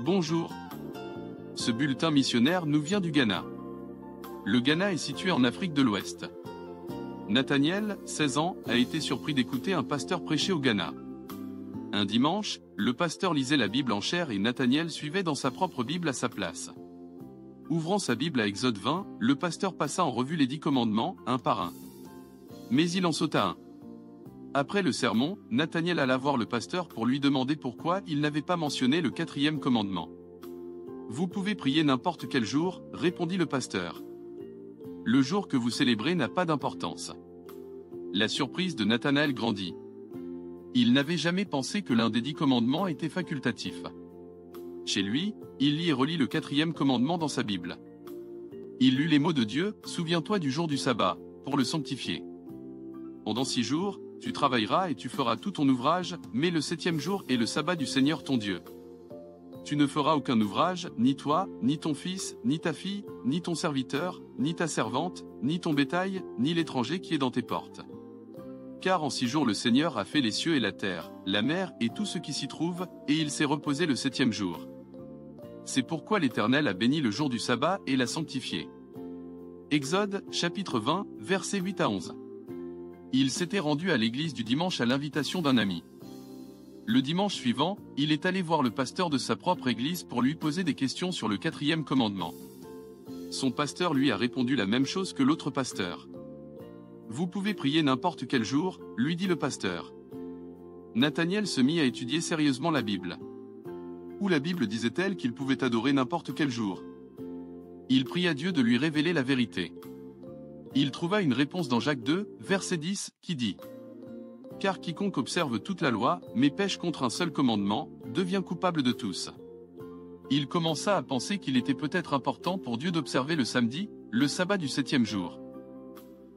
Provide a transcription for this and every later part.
Bonjour. Ce bulletin missionnaire nous vient du Ghana. Le Ghana est situé en Afrique de l'Ouest. Nathaniel, 16 ans, a été surpris d'écouter un pasteur prêcher au Ghana. Un dimanche, le pasteur lisait la Bible en chair et Nathaniel suivait dans sa propre Bible à sa place. Ouvrant sa Bible à Exode 20, le pasteur passa en revue les 10 commandements, un par un. Mais il en sauta un. Après le sermon, Nathaniel alla voir le pasteur pour lui demander pourquoi il n'avait pas mentionné le 4e commandement. « Vous pouvez prier n'importe quel jour », répondit le pasteur. « Le jour que vous célébrez n'a pas d'importance. » La surprise de Nathanaël grandit. Il n'avait jamais pensé que l'un des 10 commandements était facultatif. Chez lui, il lit et relit le 4e commandement dans sa Bible. Il lut les mots de Dieu, « Souviens-toi du jour du sabbat, pour le sanctifier. Pendant 6 jours, tu travailleras et tu feras tout ton ouvrage, mais le 7e jour est le sabbat du Seigneur ton Dieu. Tu ne feras aucun ouvrage, ni toi, ni ton fils, ni ta fille, ni ton serviteur, ni ta servante, ni ton bétail, ni l'étranger qui est dans tes portes. Car en 6 jours le Seigneur a fait les cieux et la terre, la mer et tout ce qui s'y trouve, et il s'est reposé le 7e jour. C'est pourquoi l'Éternel a béni le jour du sabbat et l'a sanctifié. » Exode, chapitre 20, versets 8 à 11. Il s'était rendu à l'église du dimanche à l'invitation d'un ami. Le dimanche suivant, il est allé voir le pasteur de sa propre église pour lui poser des questions sur le 4e commandement. Son pasteur lui a répondu la même chose que l'autre pasteur. « Vous pouvez prier n'importe quel jour », lui dit le pasteur. Nathaniel se mit à étudier sérieusement la Bible. Où la Bible disait-elle qu'il pouvait adorer n'importe quel jour? Il pria Dieu de lui révéler la vérité. Il trouva une réponse dans Jacques 2, verset 10, qui dit « Car quiconque observe toute la loi, mais pêche contre un seul commandement, devient coupable de tous. » Il commença à penser qu'il était peut-être important pour Dieu d'observer le samedi, le sabbat du 7e jour.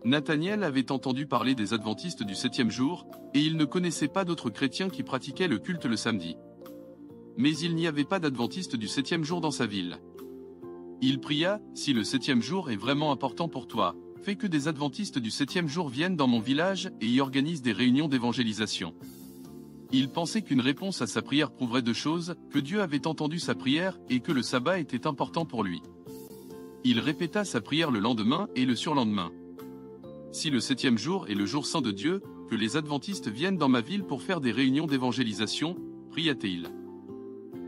Nathaniel avait entendu parler des adventistes du 7e jour, et il ne connaissait pas d'autres chrétiens qui pratiquaient le culte le samedi. Mais il n'y avait pas d'adventistes du 7e jour dans sa ville. Il pria, « Si le 7e jour est vraiment important pour toi, fais que des adventistes du 7e jour viennent dans mon village et y organisent des réunions d'évangélisation. » Il pensait qu'une réponse à sa prière prouverait 2 choses, que Dieu avait entendu sa prière et que le sabbat était important pour lui. Il répéta sa prière le lendemain et le surlendemain. « Si le 7e jour est le jour saint de Dieu, que les adventistes viennent dans ma ville pour faire des réunions d'évangélisation, » pria-t-il.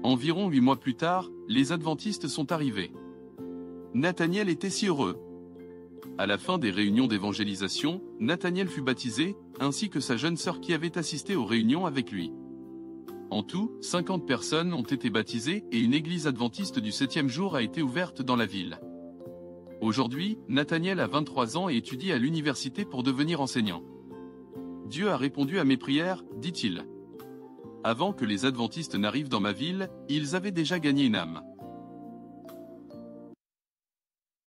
Environ 8 mois plus tard, les adventistes sont arrivés. Nathaniel était si heureux. À la fin des réunions d'évangélisation, Nathaniel fut baptisé, ainsi que sa jeune sœur qui avait assisté aux réunions avec lui. En tout, 50 personnes ont été baptisées et une église adventiste du 7e jour a été ouverte dans la ville. Aujourd'hui, Nathaniel a 23 ans et étudie à l'université pour devenir enseignant. « Dieu a répondu à mes prières, dit-il. Avant que les adventistes n'arrivent dans ma ville, ils avaient déjà gagné une âme.